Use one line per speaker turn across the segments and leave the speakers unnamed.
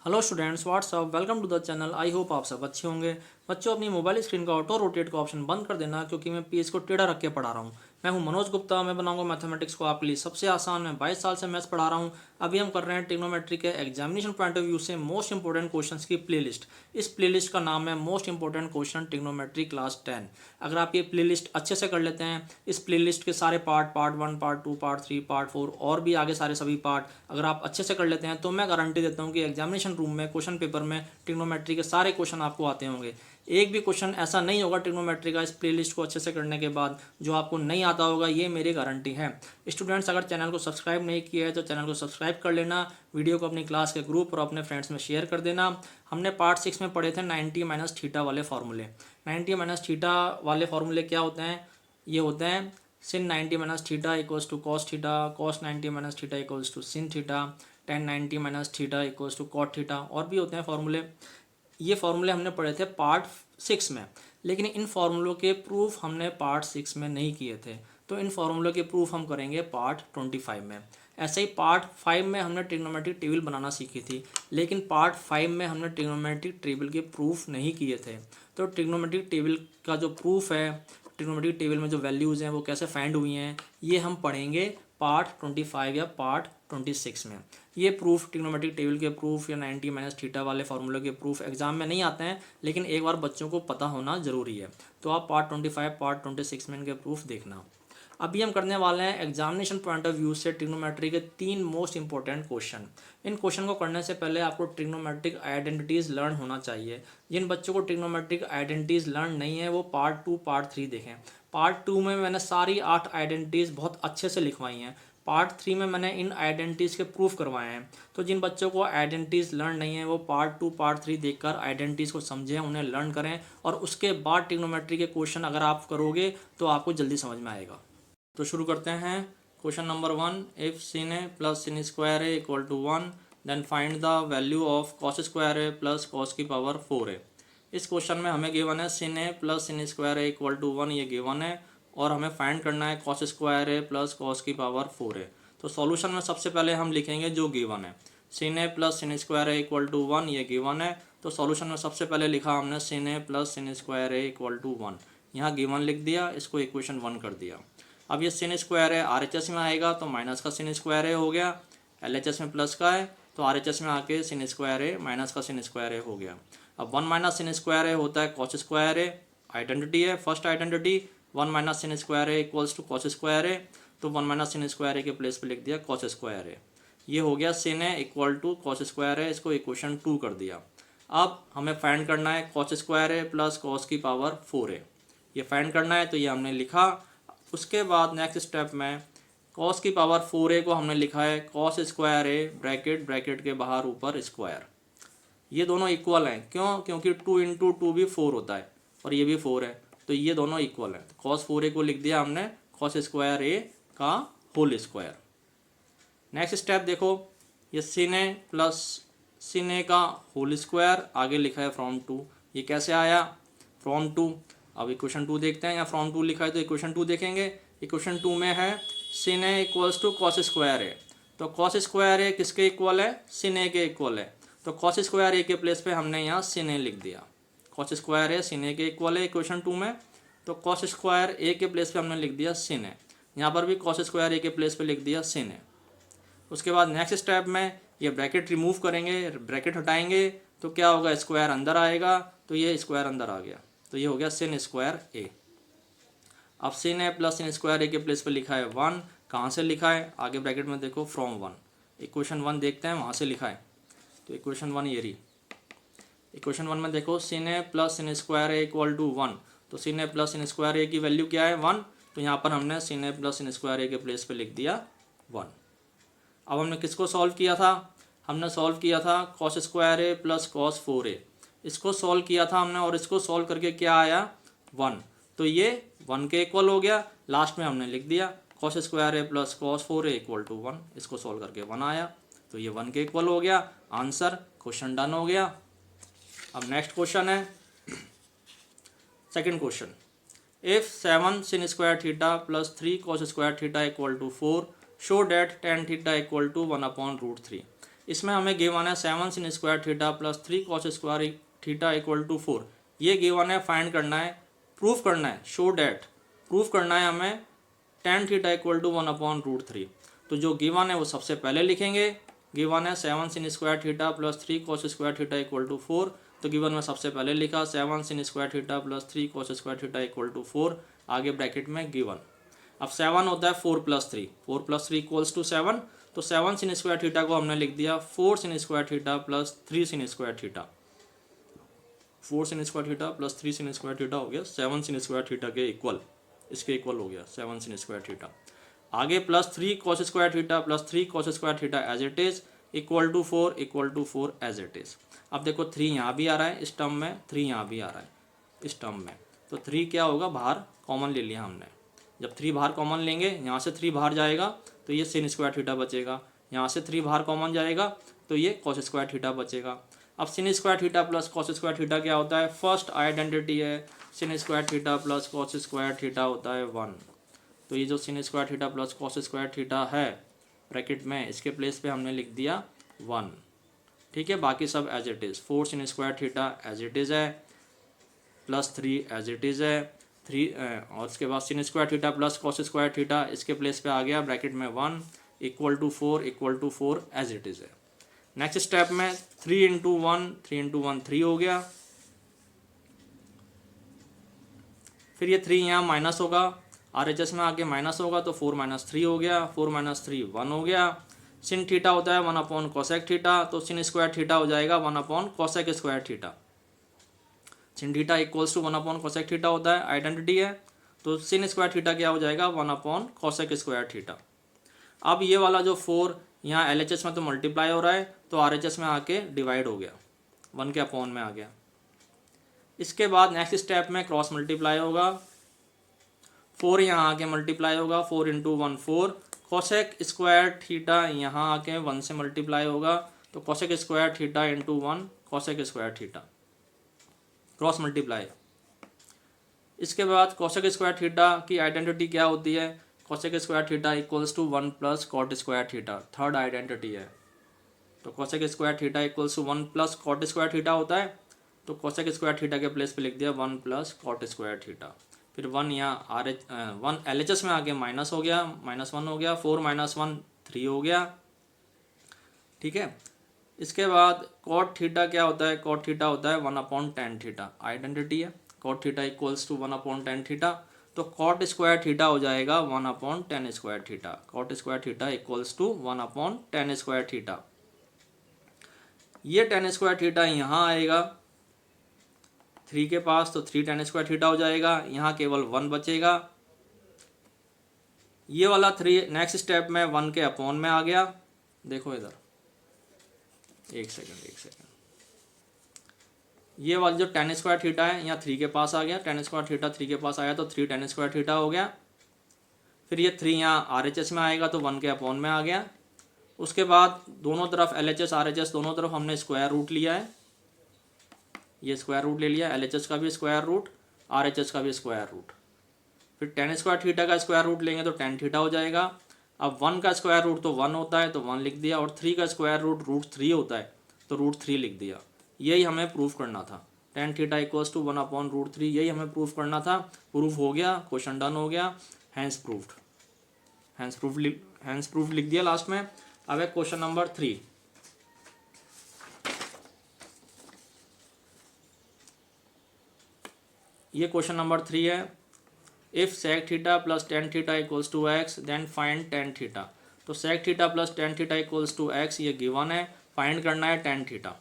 Hello students, what's up, welcome to the channel. I hope आप सब अच्छे होंगे। बच्चों, अपनी मोबाइल स्क्रीन का ऑटो रोटेट का ऑप्शन बंद कर देना, क्योंकि मैं पेज को टेढ़ा रख के पढ़ा रहा हूँ। मैं हूँ मनोज गुप्ता। मैं बनाऊंगा मैथमेटिक्स को आपके लिए सबसे आसान। मैं 22 साल से मैथ्स पढ़ा रहा हूँ। अभी हम कर रहे हैं ट्रिग्नोमेट्री के एग्जामिनेशन पॉइंट ऑफ व्यू से मोस्ट इंपोर्टेंट क्वेश्चंस की प्लेलिस्ट। इस प्लेलिस्ट का नाम है most important question trigonometry class 10। अगर आप ये प्लेलिस्ट अच्छे से कर लेते हैं, इस प्लेलिस्ट के सारे पार्ट 1, पार्ट 2, पार्ट 3, पार्ट 4 और भी आगे सारे सभी पार्ट अगर आप अच्छे से कर लेते हैं, तो मैं गारंटी देता हूँ कि एग्जामिनेशन रूम में क्वेश्चन पेपर में ट्रिग्नोमेट्री के सारे क्वेश्चन आपको आते होंगे। एक भी क्वेश्चन ऐसा नहीं होगा ट्रिग्नोमेट्री का इस प्लेलिस्ट को अच्छे से करने के बाद जो आपको नहीं आता होगा, ये मेरी गारंटी है। स्टूडेंट्स, अगर चैनल को सब्सक्राइब नहीं किया है तो चैनल को सब्सक्राइब कर लेना, वीडियो को अपनी क्लास के ग्रुप और अपने फ्रेंड्स में शेयर कर देना। हमने पार्ट 6 में पढ़े थे 90 माइनस थीटा वाले फार्मूले। 90 माइनस थीटा वाले फार्मूले क्या होते हैं? ये होते हैं sin 90 minus theta equals to cos theta, cos 90 minus theta equals to sin theta, tan 90 minus theta equals to cot theta, और भी होते हैं फार्मूले। ये फार्मूले हमने पढ़े थे पार्ट 6 में, लेकिन इन फार्मूलों के प्रूफ हमने पार्ट 6 में नहीं किए थे, तो इन फार्मूलों के प्रूफ हम करेंगे पार्ट 25 में। ऐसे ही पार्ट 5 में हमने ट्रिग्नोमेट्रिक टेबल बनाना सीखी थी, लेकिन पार्ट 5 में हमने ट्रिग्नोमेट्रिक टेबल के प्रूफ नहीं किए थे। तो ट्रिग्नोमेट्रिक टेबल का जो प्रूफ है, ट्रिग्नोमेट्रिक टेबल में जो वैल्यूज़ हैं वो कैसे फाइंड हुई हैं, ये हम पढ़ेंगे पार्ट 25 या पार्ट 26 में। ये प्रूफ, ट्रिग्नोमेट्रिक टेबल के प्रूफ या 90 माइनस थीटा वाले फार्मूले के प्रूफ एग्जाम में नहीं आते हैं, लेकिन एक बार बच्चों को पता होना ज़रूरी है। तो आप पार्ट 25, पार्ट 26 में इनके प्रूफ देखना। अभी हम करने वाले हैं एग्जामिनेशन पॉइंट ऑफ व्यू से ट्रिग्नोमेट्री के 3 मोस्ट इंपॉर्टेंट क्वेश्चन। इन क्वेश्चन को करने से पहले आपको ट्रिग्नोमेट्रिक आइडेंटिटीज़ लर्न होना चाहिए। जिन बच्चों को ट्रिग्नोमेट्रिक आइडेंटिटीज़ लर्न नहीं है वो पार्ट 2, पार्ट 3 देखें। पार्ट 2 में मैंने सारी 8 आइडेंटिटीज़ बहुत अच्छे से लिखवाई हैं। पार्ट 3 में मैंने इन आइडेंटिटीज़ के प्रूफ करवाए हैं। तो जिन बच्चों को आइडेंटिटीज़ लर्न नहीं है वो पार्ट 2, पार्ट 3 देखकर आइडेंटिटीज़ को समझें, उन्हें लर्न करें, और उसके बाद ट्रिग्नोमेट्री के क्वेश्चन अगर आप करोगे तो आपको जल्दी समझ में आएगा। तो शुरू करते हैं। Question number 1, if sin a plus sin square A equal to 1 then find the value of cos square A plus cos की पावर 4a। इस क्वेश्चन में हमें गिवन है sin a plus sin square A equal to 1, ये given है, और हमें find करना है cos square A plus cos की पावर 4a। तो सॉल्यूशन में सबसे पहले हम लिखेंगे जो गिवन है। sin a plus sin square A equal to 1, ये गिवन है, तो सॉल्यूशन में सबसे पहले लिखा हमने sin a plus sin square A equal to 1। यहाँ गिवन लिख दिया, इसको इक्वेशन 1 कर दिया। अब ये sin स्क्वायर है RHS में आएगा तो माइनस का sin स्क्वायर है हो गया, LHS में प्लस का है तो RHS में आके sin स्क्वायर है माइनस का sin स्क्वायर है हो गया। अब 1 माइनस sin स्क्वायर है होता है cos स्क्वायर है, आइडेंटिटी है, first identity. 1 minus sin square है इक्वल्स टू cos स्क्वायर है, तो 1 माइनस sin स्क्वायर है के प्लेस पे लिख दिया cos स्क्वायर है। ये हो गया sin है इक्वल टू cos स्क्वायर है, इसको इक्वेशन 2 कर दिया। अब हमें फाइंड करना है cos स्क्वायर है प्लस cos की पावर 4 है, ये फाइंड करना है, तो ये हमने लिखा। उसके बाद नेक्स्ट स्टेप में cos की पावर 4a को हमने लिखा है cos square A bracket bracket के बाहर ऊपर स्क्वायर। ये दोनों इक्वल हैं, क्यों? क्योंकि 2 इंटू 2 भी 4 होता है और ये भी 4 है, तो ये दोनों इक्वल हैं। तो cos 4a को लिख दिया हमने cos स्क्वायर ए का होल स्क्वायर। नेक्स्ट स्टेप देखो, ये sin a plus sin a का होल स्क्वायर, आगे लिखा है फ्रॉम 2। ये कैसे आया? फ्रॉम 2। अब इक्वेशन 2 देखते हैं, या फ्रॉम 2 लिखा है तो इक्वेशन 2 देखेंगे। इक्वेशन 2 में है sin a equals to cos square A, तो cos स्क्वायर ए किसके इक्वल है? sin a के इक्वल है, तो cos स्क्वायर ए के प्लेस पे हमने यहाँ sin a लिख दिया। cos square A sin a के इक्वल है इक्वेशन 2 में, तो cos स्क्वायर ए के प्लेस पे हमने लिख दिया sin a। यहाँ पर भी cos स्क्वायर ए के प्लेस पे लिख दिया sin a। उसके बाद नेक्स्ट स्टेप में ये ब्रैकेट रिमूव करेंगे, ब्रैकेट हटाएंगे, तो क्या होगा? स्क्वायर अंदर आएगा, तो ये स्क्वायर अंदर आ गया, तो ये हो गया sin स्क्वायर ए। अब sin a plus sin square A के प्लेस पे लिखा है 1। कहाँ से लिखा है? आगे ब्रैकेट में देखो फ्रॉम 1। इक्वेशन 1 देखते हैं, वहाँ से लिखा है, तो इक्वेशन 1 ये रही। इक्वेशन 1 में देखो sin a plus sin square A equal to 1, तो sin a plus sin square A की वैल्यू क्या है? 1, तो यहाँ पर हमने sin a plus sin square A के प्लेस पे लिख दिया 1। अब हमने किसको सॉल्व किया था? हमने सॉल्व किया था cos square A plus cos 4a। इसको सॉल्व किया था हमने, और इसको सॉल्व करके क्या आया? 1, तो ये 1 के इक्वल हो गया। लास्ट में हमने लिख दिया cos square A plus cos 4a equal to 1, इसको सॉल्व करके 1 आया, तो ये 1 के इक्वल हो गया। आंसर, क्वेश्चन डन हो गया। अब नेक्स्ट क्वेश्चन है second question, if 7 sin square theta plus 3 cos square theta equal to 4 show that tan theta equal to 1/√3। इसमें हमें गिवन है 7 sin square theta plus 3 cos square theta equal to 4। ये given है, find करना है, proof करना है, show that, proof करना है हमें tan थीटा इक्वल टू 1/√3। तो जो गिवन है वो सबसे पहले लिखेंगे। गिवन है 7 sin square theta plus 3 cos square theta equal to 4। तो गिवन में सबसे पहले लिखा 7 sin square theta plus 3 cos square theta equal to 4, आगे ब्रैकेट में गिवन। अब 7 होता है 4 + 3, 4 + 3 इक्वल्स टू 7। तो 7 sin स्क्वायर थीटा को हमने लिख दिया 4 sin square theta plus 3 sin square theta. 4 sin square theta plus 3 sin square theta हो गया 7 sin स्क्वायर थीटा के इक्वल, इसके इक्वल हो गया 7 sin स्क्वायर थीटा। आगे plus 3 cos square theta plus 3 cos square theta as it is equal to 4 as it is. अब देखो 3 यहाँ भी आ रहा है इस टर्म में, 3 यहाँ भी आ रहा है इस टर्म में, तो 3 क्या होगा, बाहर कॉमन ले लिया हमने। जब 3 बाहर कॉमन लेंगे, यहाँ से 3 बाहर जाएगा तो ये sin स्क्वायर थीटा बचेगा, यहाँ से 3 बाहर कॉमन जाएगा तो ये cos स्क्वायर थीटा बचेगा। अब sin square theta plus cos square theta क्या होता है, फर्स्ट आइडेंटिटी है, sin square theta plus cos square theta होता है 1। तो ये जो sin square theta plus cos square theta है ब्रैकेट में, इसके प्लेस पे हमने लिख दिया 1। ठीक है, बाकी सब as it is, 4 sin square theta as it is है, प्लस 3 एज इट इज़ है, 3 और उसके बाद sin square theta plus cos square theta इसके प्लेस पे आ गया ब्रैकेट में 1 equal to 4 as it is है। नेक्स्ट स्टेप में 3 × 1 3 हो गया, फिर ये 3 यहाँ माइनस होगा, RHS में आके माइनस होगा तो 4 - 3 हो गया, 4 - 3 1 हो गया। sin थीटा होता है 1/cosec थीटा, तो sin स्क्वायर थीटा हो जाएगा 1/cosec square theta. sin theta equals to 1/cosec theta होता है, आइडेंटिटी है, तो sin स्क्वायर थीटा क्या हो जाएगा 1/cosec स्क्वायर थीटा। अब ये वाला जो 4 यहाँ LHS में तो मल्टीप्लाई हो रहा है, तो RHS में आके डिवाइड हो गया, 1 के अपॉन में आ गया। इसके बाद नेक्स्ट स्टेप में क्रॉस मल्टीप्लाई होगा, 4 यहाँ आके मल्टीप्लाई होगा, 4 × 1 4, कोसेक स्क्वायर थीटा यहाँ आके 1 से मल्टीप्लाई होगा, तो cosec square theta × 1 cosec square theta, cross multiply. इसके बाद कोसेक स्क्वायर थीटा की आइडेंटिटी क्या होती है, cosec square theta equals to 1 + cot square theta, third identity है। तो cosec square theta equals to 1 + cot square theta होता है, तो कोसेक स्क्वायर थीटा के प्लेस पे लिख दिया 1 + कॉट स्क्वायर थीटा। फिर 1 यहाँ1 LHS में आके माइनस हो गया, -1 हो गया, 4 - 1 3 हो गया। ठीक है, इसके बाद कॉट थीटा क्या होता है, कॉट थीटा होता है 1/tan थीटा, आइडेंटिटी है, cot theta equals to 1/tan theta, तो कॉट स्क्वायर थीटा हो जाएगा 1/tan square theta, cot square theta equals to 1/tan square theta. ये tan स्क्वायर थीटा यहाँ आएगा 3 के पास, तो 3 tan स्क्वायर थीटा हो जाएगा, यहाँ केवल 1 बचेगा। ये वाला 3 नेक्स्ट स्टेप में 1 के अपॉन में आ गया, देखो इधर, एक सेकेंड, ये वाला जो tan स्क्वायर थीटा है यहाँ 3 के पास आ गया, tan स्क्वायर थीटा 3 के पास आया तो 3 tan स्क्वायर थीटा हो गया। फिर ये 3 यहाँ RHS में आएगा तो 1 के अपॉन में आ गया। उसके बाद दोनों तरफ LHS RHS दोनों तरफ हमने स्क्वायर रूट लिया है, ये स्क्वायर रूट ले लिया, LHS का भी स्क्वायर रूट, RHS का भी स्क्वायर रूट। फिर tan स्क्वायर थीटा का स्क्वायर रूट लेंगे तो tan थीटा हो जाएगा। अब 1 का स्क्वायर रूट तो 1 होता है तो 1 लिख दिया, और 3 का स्क्वायर रूट √3 होता है तो √3 लिख दिया। यही हमें प्रूफ करना था, tan थीटा इक्वल्स टू 1/√3, यही हमें प्रूफ करना था। प्रूफ हो गया, क्वेश्चन डन हो गया, हैंस प्रूफ्ड, हैंस प्रूफ लिख दिया लास्ट में। अब है क्वेश्चन नंबर 3। ये क्वेश्चन नंबर 3 है, if sec theta plus tan theta equals to x then find tan theta. तो sec theta plus tan theta equals to x ये गिवन है, फाइंड करना है tan थीटा।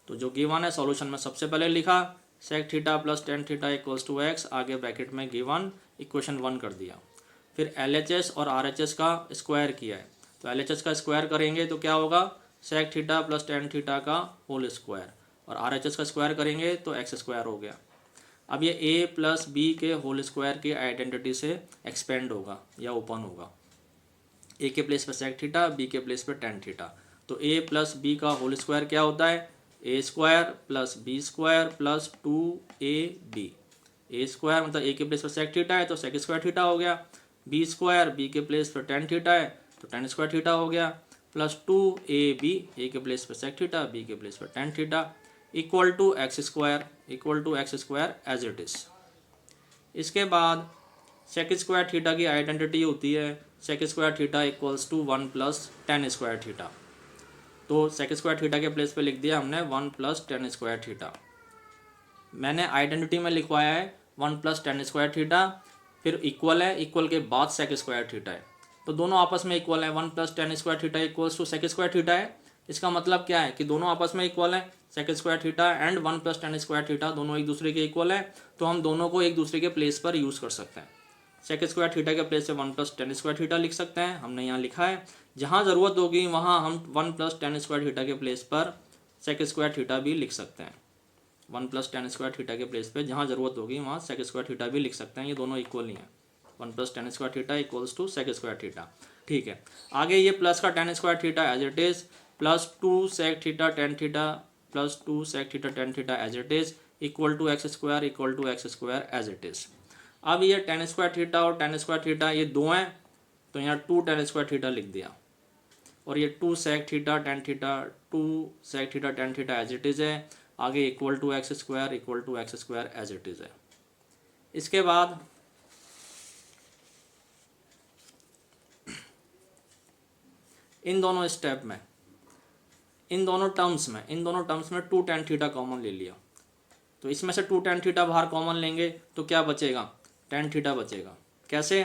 तो जो गिवन है सॉल्यूशन में सबसे पहले लिखा sec theta plus tan theta equals to x, आगे ब्रैकेट में गिवन इक्वेशन 1 कर दिया। फिर LHS और RHS का स्क्वायर किया है, तो LHS का स्क्वायर करेंगे तो क्या होगा, sec theta plus tan theta का होल स्क्वायर, और RHS का स्क्वायर करेंगे तो x स्क्वायर हो गया। अब ये a प्लस b के होल स्क्वायर की आइडेंटिटी से एक्सपेंड होगा या ओपन होगा, a के प्लेस पे sec थीटा, b के प्लेस पे tan थीटा। तो a प्लस b का होल स्क्वायर क्या होता है, a square plus b square plus 2ab। a square मतलब a के प्लेस पे sec थीटा है तो sec स्क्वायर थीटा हो गया, b स्क्वायर b के प्लेस पे tan थीटा है तो tan स्क्वायर थीटा हो गया, प्लस 2ab, ए के प्लेस पे सेक थीटा, बी के प्लेस पे tan theta, equal to x square as it is. इसके बाद सेक स्क्वायर थीटा की आइडेंटिटी होती है sec square theta equals to 1 plus tan square theta. तो सेक स्क्वायर थीटा के प्लेस पे लिख दिया हमने 1 प्लस टेन स्क्वायर थीटा। मैंने आइडेंटिटी में लिखवाया है 1 प्लस टेन स्क्वायर थीटा, फिर इक्वल है, इक्वल के बाद सेक स्क्वायर थीटा है, तो दोनों आपस में इक्वल है। 1 plus tan square theta equals to sec square theta है। इसका मतलब क्या है कि दोनों आपस में इक्वल है, sec square theta and 1 plus tan square theta दोनों एक दूसरे के इक्वल है। तो हम दोनों को एक दूसरे के प्लेस पर यूज़ कर सकते हैं। सेक स्क्वायर थीटा के प्लेस से 1 प्लस टेन स्क्वायर थीटा लिख सकते हैं, हमने यहाँ लिखा है। जहाँ ज़रूरत होगी वहाँ हम 1 प्लस टेन स्क्वायर थीटा के प्लेस पर सेक स्क्वायर थीटा भी लिख सकते हैं। 1 प्लस टेन स्क्वायर थीटा के प्लेस पे जहाँ ज़रूरत होगी वहाँ सेक स्क्वायर थीटा भी लिख सकते हैं। ये दोनों इक्वल ही हैं। 1 plus tan square theta equals to sec square theta. ठीक है, आगे ये प्लस का tan square theta as it is, plus 2 sec theta tan theta, plus 2 sec theta tan theta as it is, equal to x square as it is. अब ये tan square theta और tan square theta ये दो हैं, तो यहाँ 2 ten square theta लिख दिया, और ये 2 sec theta tan theta, 2 sec theta tan theta as it is है। आगे equal to x square as it is है। इसके बाद इन दोनों स्टेप में, इन दोनों टर्म्स में 2 टेन थीटा कॉमन ले लिया, तो इसमें से 2 टेन थीटा बाहर कॉमन लेंगे तो क्या बचेगा, टेन थीटा बचेगा। कैसे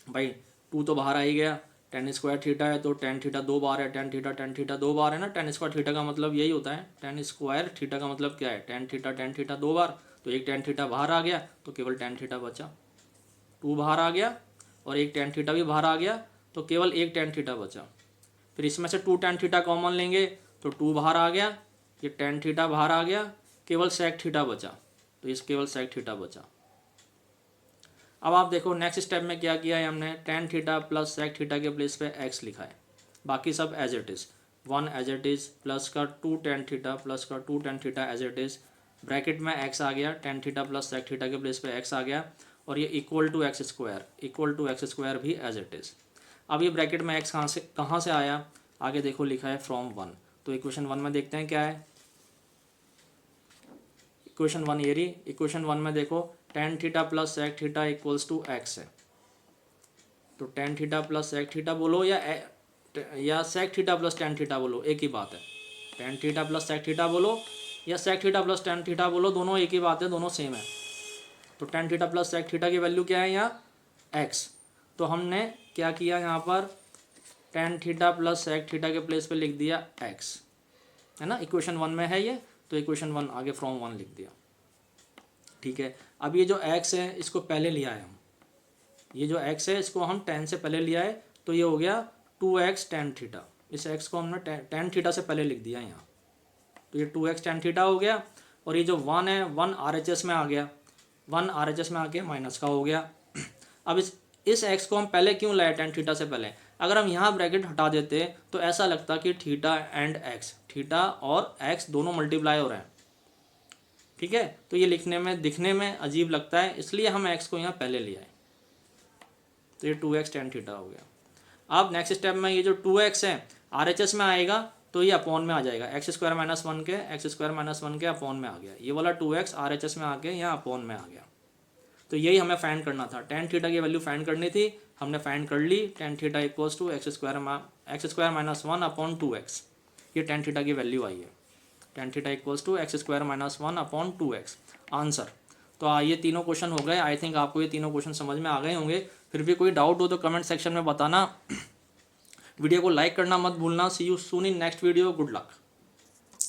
भाई, 2 तो बाहर आ ही गया, टेन स्क्वायर थीटा है तो टेन थीटा 2 बार है, टेन थीटा 2 बार है ना। टेन स्क्वायर थीटा का मतलब यही होता है, टेन स्क्वायर थीटा का मतलब क्या है, टेन थीटा 2 बार, तो एक टेन थीटा बाहर आ गया तो केवल टेन थीटा बचा। 2 बाहर आ गया और एक टेन थीटा भी बाहर आ गया तो केवल एक टेन थीटा बचा। फिर इसमें से 2 टेन थीटा कॉमन लेंगे तो 2 बाहर आ गया, ये टेन थीटा बाहर आ गया, केवल सेक थीटा बचा, तो इस केवल सेक थीटा बचा। अब आप देखो नेक्स्ट स्टेप में क्या किया है हमने, tan theta plus sec theta के प्लेस पे एक्स लिखा है, बाकी सब as it is, 1 as it is, plus का 2 टेन थीटा, प्लस का 2 tan theta as it is, bracket में एक्स आ गया, tan theta plus sec theta के प्लेस पे एक्स आ गया, और ये इक्वल टू एक्स स्क्वायर भी एज इट इज़। अब ये ब्रैकेट में एक्स कहाँ से आया, आगे देखो लिखा है फ्रॉम 1, तो इक्वेशन 1 में देखते हैं क्या है। इक्वेशन 1 ये रही, इक्वेशन 1 में देखो tan theta plus sec theta equals to x है, तो tan theta plus sec theta बोलो या sec theta plus tan theta बोलो, एक ही बात है। Tan theta plus sec theta बोलो या sec theta plus tan theta बोलो, दोनों एक ही बात है, दोनों सेम है। तो tan theta plus sec theta की वैल्यू क्या है यहाँ, एक्स। तो हमने क्या किया यहाँ पर, tan theta plus sec theta के प्लेस पे लिख दिया एक्स, है ना। इक्वेशन 1 में है ये, तो इक्वेशन 1 आगे फ्रॉम 1 लिख दिया। ठीक है, अब ये जो एक्स है इसको पहले लिया है हम, ये जो एक्स है इसको हम टेन से पहले लिया है, तो ये हो गया 2x टेन थीटा। इस एक्स को हमने टेन थीटा से पहले लिख दिया यहाँ, तो ये 2x टेन थीटा हो गया। और ये जो 1 है 1 RHS में आ गया, 1 RHS में आके माइनस का हो गया। अब इस एक्स को हम पहले क्यों लाए टेन थीटा से पहले, अगर हम यहाँ ब्रैकेट हटा देते तो ऐसा लगता कि थीटा एंड एक्स, थीटा और एक्स दोनों मल्टीप्लाई हो रहे हैं। ठीक है, तो ये लिखने में दिखने में अजीब लगता है, इसलिए हम एक्स को यहाँ पहले ले आए, तो ये 2x टेन थीटा हो गया। अब नेक्स्ट स्टेप में ये जो 2x है RHS में आएगा तो ये अपॉन में आ जाएगा, एक्स स्क्वायर माइनस वन के अपॉन में आ गया, ये वाला 2x RHS में आके यहाँ अपॉन में आ गया। तो यही हमें फाइंड करना था, टेन थीटा की वैल्यू फाइंड करनी थी, हमने फाइंड कर ली। Tan theta equals to x square minus 1 upon 2x, ये टेन थीटा की वैल्यू आई है। Tan theta equals to x square minus 1 upon 2x answer. तो ये तीनों क्वेश्चन हो गए। आई थिंक आपको ये तीनों क्वेश्चन समझ में आ गए होंगे। फिर भी कोई डाउट हो तो कमेंट सेक्शन में बताना। वीडियो को लाइक करना मत भूलना। See you soon in next video. Good luck.